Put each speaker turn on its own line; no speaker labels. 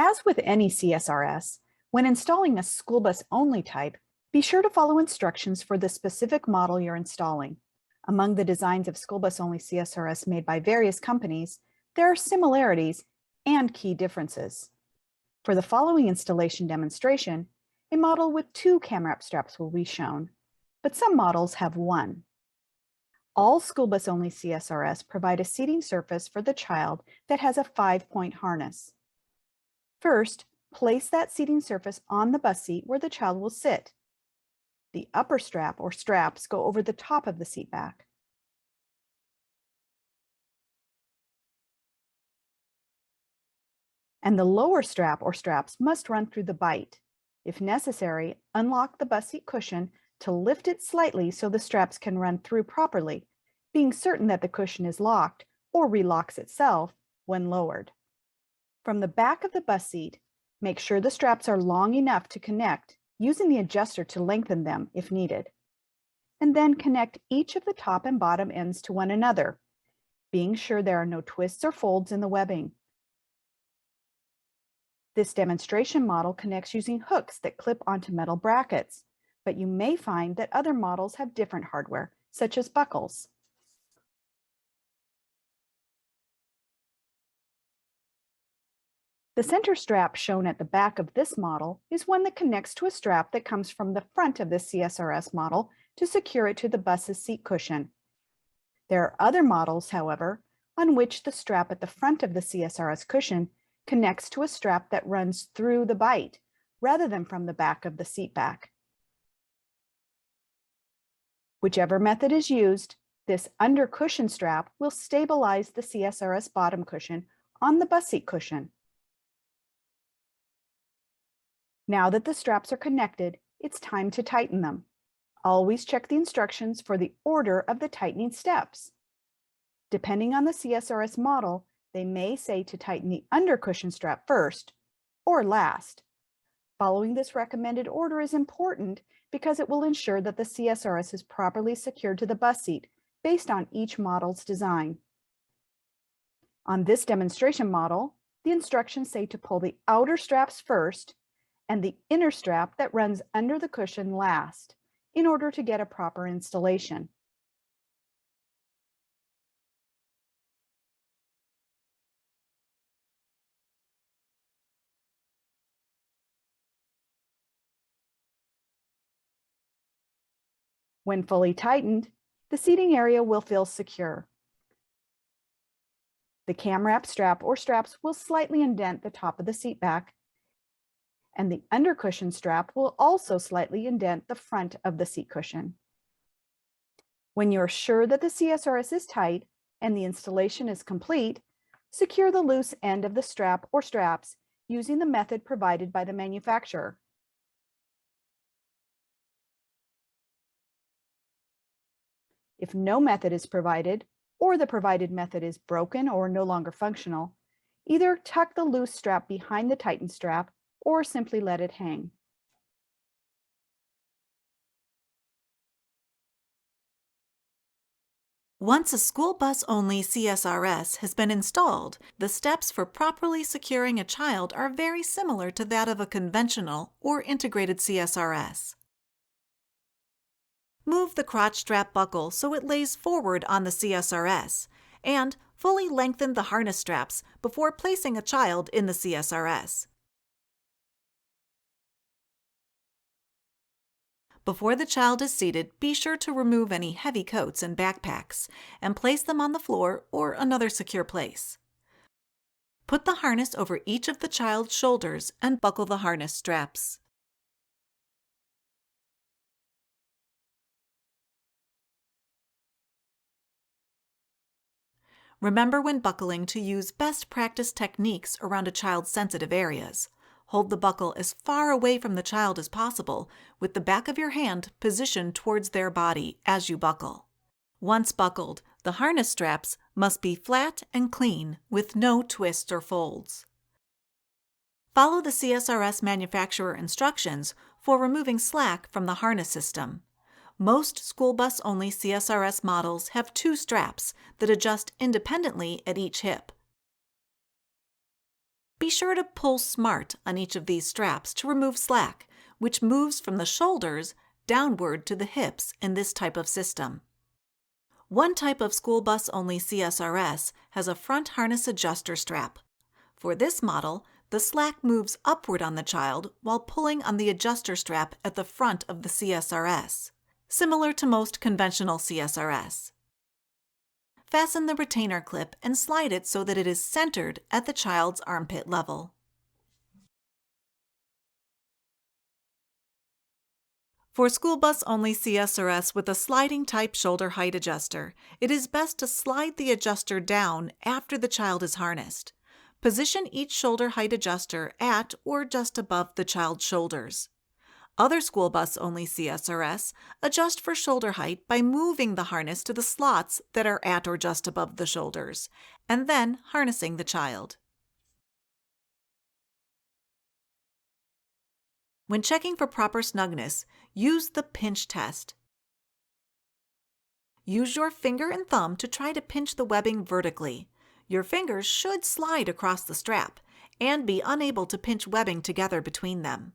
As with any CSRS, when installing a school bus only type, be sure to follow instructions for the specific model you're installing. Among the designs of school bus only CSRS made by various companies, there are similarities and key differences. For the following installation demonstration, a model with 2 cam-wrap straps will be shown, but some models have 1. All school bus only CSRS provide a seating surface for the child that has a 5-point harness. First, place that seating surface on the bus seat where the child will sit. The upper strap or straps go over the top of the seat back. And the lower strap or straps must run through the bite. If necessary, unlock the bus seat cushion to lift it slightly so the straps can run through properly, being certain that the cushion is locked or relocks itself when lowered. From the back of the bus seat, make sure the straps are long enough to connect, using the adjuster to lengthen them if needed. And then connect each of the top and bottom ends to one another, being sure there are no twists or folds in the webbing. This demonstration model connects using hooks that clip onto metal brackets, but you may find that other models have different hardware, such as buckles. The center strap shown at the back of this model is one that connects to a strap that comes from the front of the CSRS model to secure it to the bus's seat cushion. There are other models, however, on which the strap at the front of the CSRS cushion connects to a strap that runs through the bite, rather than from the back of the seat back. Whichever method is used, this under cushion strap will stabilize the CSRS bottom cushion on the bus seat cushion. Now that the straps are connected, it's time to tighten them. Always check the instructions for the order of the tightening steps. Depending on the CSRS model, they may say to tighten the under cushion strap first or last. Following this recommended order is important because it will ensure that the CSRS is properly secured to the bus seat based on each model's design. On this demonstration model, the instructions say to pull the outer straps first and the inner strap that runs under the cushion last in order to get a proper installation. When fully tightened, the seating area will feel secure. The cam-wrap strap or straps will slightly indent the top of the seat back, and the under cushion strap will also slightly indent the front of the seat cushion. When you're sure that the CSRS is tight and the installation is complete, secure the loose end of the strap or straps using the method provided by the manufacturer. If no method is provided, or the provided method is broken or no longer functional, either tuck the loose strap behind the tightened strap or simply let it hang.
Once a school bus only CSRS has been installed, the steps for properly securing a child are very similar to that of a conventional or integrated CSRS. Move the crotch strap buckle so it lays forward on the CSRS, and fully lengthen the harness straps before placing a child in the CSRS. Before the child is seated, be sure to remove any heavy coats and backpacks and place them on the floor or another secure place. Put the harness over each of the child's shoulders and buckle the harness straps. Remember when buckling to use best practice techniques around a child's sensitive areas. Hold the buckle as far away from the child as possible, with the back of your hand positioned towards their body as you buckle. Once buckled, the harness straps must be flat and clean, with no twists or folds. Follow the CSRS manufacturer instructions for removing slack from the harness system. Most school bus only CSRS models have 2 straps that adjust independently at each hip. Be sure to pull smart on each of these straps to remove slack, which moves from the shoulders downward to the hips in this type of system. One type of school bus only CSRS has a front harness adjuster strap. For this model, the slack moves upward on the child while pulling on the adjuster strap at the front of the CSRS, similar to most conventional CSRS. Fasten the retainer clip and slide it so that it is centered at the child's armpit level. For school bus only CSRS with a sliding type shoulder height adjuster, it is best to slide the adjuster down after the child is harnessed. Position each shoulder height adjuster at or just above the child's shoulders. Other school bus only CSRS adjust for shoulder height by moving the harness to the slots that are at or just above the shoulders, and then harnessing the child. When checking for proper snugness, use the pinch test. Use your finger and thumb to try to pinch the webbing vertically. Your fingers should slide across the strap and be unable to pinch webbing together between them.